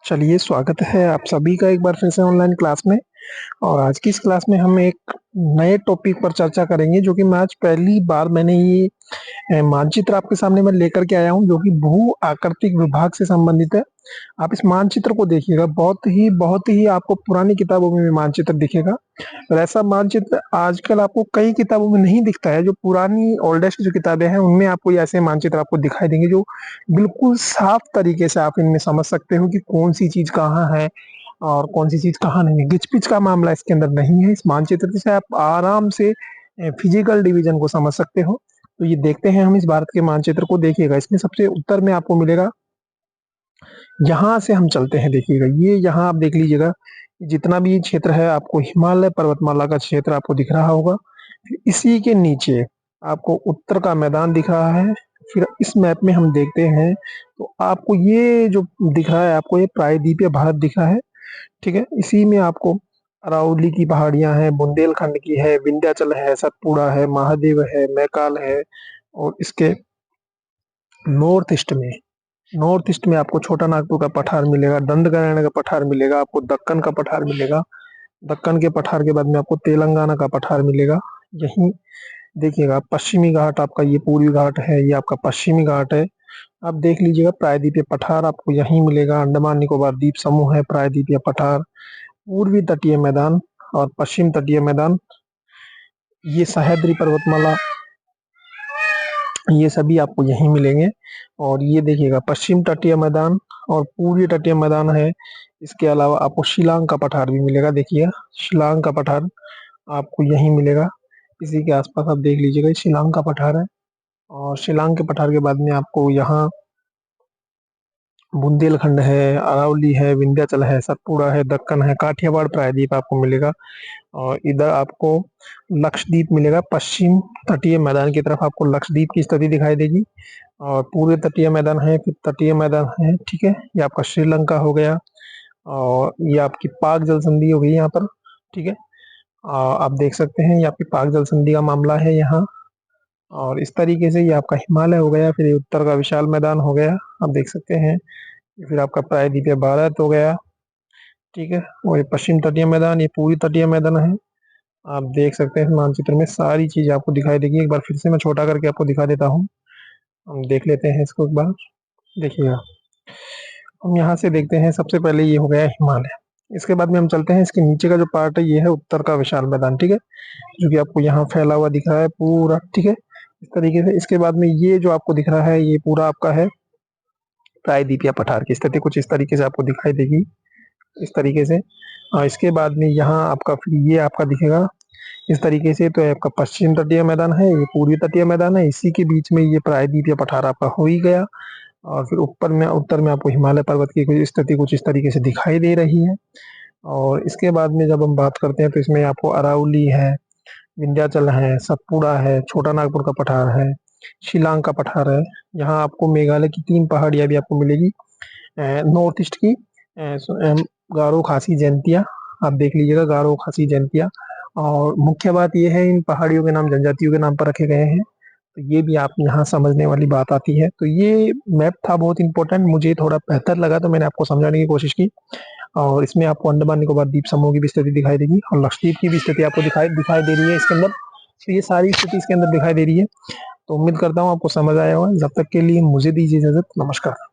चलिए, स्वागत है आप सभी का एक बार फिर से ऑनलाइन क्लास में। और आज की इस क्लास में हम एक नए टॉपिक पर चर्चा करेंगे, जो कि मैं आज पहली बार मैंने ये मानचित्र आपके सामने मैं लेकर के आया हूँ, जो कि भू आकृतिक विभाग से संबंधित है। आप इस मानचित्र को देखिएगा, बहुत ही आपको पुरानी किताबों में भी मानचित्र दिखेगा। और ऐसा मानचित्र आजकल आपको कई किताबों में नहीं दिखता है। जो पुरानी ओल्डेस्ट जो किताबें हैं, उनमें आपको ये ऐसे मानचित्र आपको दिखाई देंगे, जो बिल्कुल साफ तरीके से आप इनमें समझ सकते हो कि कौन सी चीज कहाँ है और कौन सी चीज कहाँ नहीं है। गिच-पिच का मामला इसके अंदर नहीं है। इस मानचित्र से आप आराम से फिजिकल डिवीजन को समझ सकते हो। तो ये देखते हैं हम इस भारत के मानचित्र को। देखिएगा, इसमें सबसे उत्तर में आपको मिलेगा, यहाँ से हम चलते हैं। देखिएगा, ये यहाँ आप देख लीजिएगा, जितना भी क्षेत्र है आपको हिमालय पर्वतमाला का क्षेत्र आपको दिख रहा होगा। फिर इसी के नीचे आपको उत्तर का मैदान दिख रहा है। फिर इस मैप में हम देखते हैं तो आपको ये जो दिख रहा है, आपको ये प्रायद्वीपीय भारत दिख रहा है। ठीक है, इसी में आपको अरावली की पहाड़ियां हैं, बुंदेलखंड की है, विंध्याचल है, सतपुड़ा है, महादेव है, मैकाल है। और इसके नॉर्थ ईस्ट में आपको छोटा नागपुर का पठार मिलेगा, दंडकारण्य का पठार मिलेगा, आपको दक्कन का पठार मिलेगा। दक्कन के पठार के बाद में आपको तेलंगाना का पठार मिलेगा। यहीं देखिएगा, पश्चिमी घाट आपका ये पूर्वी घाट है, ये आपका पश्चिमी घाट है। आप देख लीजिएगा, प्रायद्वीपीय पठार आपको यहीं मिलेगा। अंडमान निकोबार द्वीप समूह है, प्रायद्वीपीय पठार, पूर्वी तटीय मैदान और पश्चिम तटीय मैदान, ये सह्याद्री पर्वतमाला, ये सभी आपको यहीं मिलेंगे। और ये देखिएगा, पश्चिम तटीय मैदान और पूर्वी तटीय मैदान है। इसके अलावा आपको शिलांग का पठार भी मिलेगा। देखिए, शिलांग का पठार आपको यहीं मिलेगा। इसी के आसपास आप देख लीजिएगा, ये शिलांग का पठार है। और शिलांग के पठार के बाद में आपको यहाँ बुंदेलखंड है, अरावली है, विंध्याचल है, सतपुड़ा है, दक्कन है, काठियावाड़ प्रायद्वीप आपको मिलेगा। और इधर आपको लक्षद्वीप मिलेगा। पश्चिम तटीय मैदान की तरफ आपको लक्षद्वीप की स्थिति दिखाई देगी। और पूर्वी तटीय मैदान है, फिर तटीय मैदान है। ठीक है, ये आपका श्रीलंका हो गया और ये आपकी पाक जल संधि हो गई यहाँ पर। ठीक है, आप देख सकते हैं, ये आपकी पाक जल संधि का मामला है यहाँ। और इस तरीके से ये आपका हिमालय हो गया, फिर ये उत्तर का विशाल मैदान हो गया, आप देख सकते हैं। फिर आपका प्रायद्वीपीय भारत हो गया। ठीक है, और ये पश्चिम तटीय मैदान, ये पूर्वी तटीय मैदान है। आप देख सकते हैं मानचित्र में सारी चीज आपको दिखाई देगी। एक बार फिर से मैं छोटा करके आपको दिखा देता हूँ। हम देख लेते हैं इसको एक बार। देखिएगा, हम यहाँ से देखते हैं, सबसे पहले ये हो गया हिमालय। इसके बाद में हम चलते हैं, इसके नीचे का जो पार्ट है ये है उत्तर का विशाल मैदान। ठीक है, जो कि आपको यहाँ फैला हुआ दिख रहा है पूरा। ठीक है, इस तरीके से। इसके बाद में ये जो आपको दिख रहा है, ये पूरा आपका है प्रायद्वीपीय पठार की स्थिति कुछ इस तरीके से आपको दिखाई देगी, इस तरीके से। इसके बाद में यहाँ आपका फिर ये आपका दिखेगा इस तरीके से। तो आपका पश्चिम तटीय मैदान है, ये पूर्वी तटीय मैदान है, इसी के बीच में ये प्रायद्वीपीय पठार आपका हो ही गया। और फिर ऊपर में उत्तर में आपको हिमालय पर्वत की कुछ स्थिति कुछ इस तरीके से दिखाई दे रही है। और इसके बाद में जब हम बात करते हैं तो इसमें आपको अरावली है, विंध्याचल है, सतपुड़ा है, छोटा नागपुर का पठार है, शिलांग का पठार है। यहाँ आपको मेघालय की 3 पहाड़ियां भी आपको मिलेगी, नॉर्थ ईस्ट की गारो खासी जयंतिया। आप देख लीजिएगा, गारो खासी जयंतिया। और मुख्य बात यह है, इन पहाड़ियों के नाम जनजातियों के नाम पर रखे गए हैं। तो ये भी आप यहाँ समझने वाली बात आती है। तो ये मैप था बहुत इंपॉर्टेंट, मुझे थोड़ा बेहतर लगा तो मैंने आपको समझाने की कोशिश की। और इसमें आपको अंडमान निकोबार द्वीप समूह की भी स्थिति दिखाई देगी और लक्षद्वीप की भी स्थिति आपको दिखाई दिखाई दे रही है इसके अंदर। तो ये सारी स्थिति इसके अंदर दिखाई दे रही है। तो उम्मीद करता हूँ आपको समझ आया होगा। जब तक के लिए मुझे दीजिए इजाजत। नमस्कार।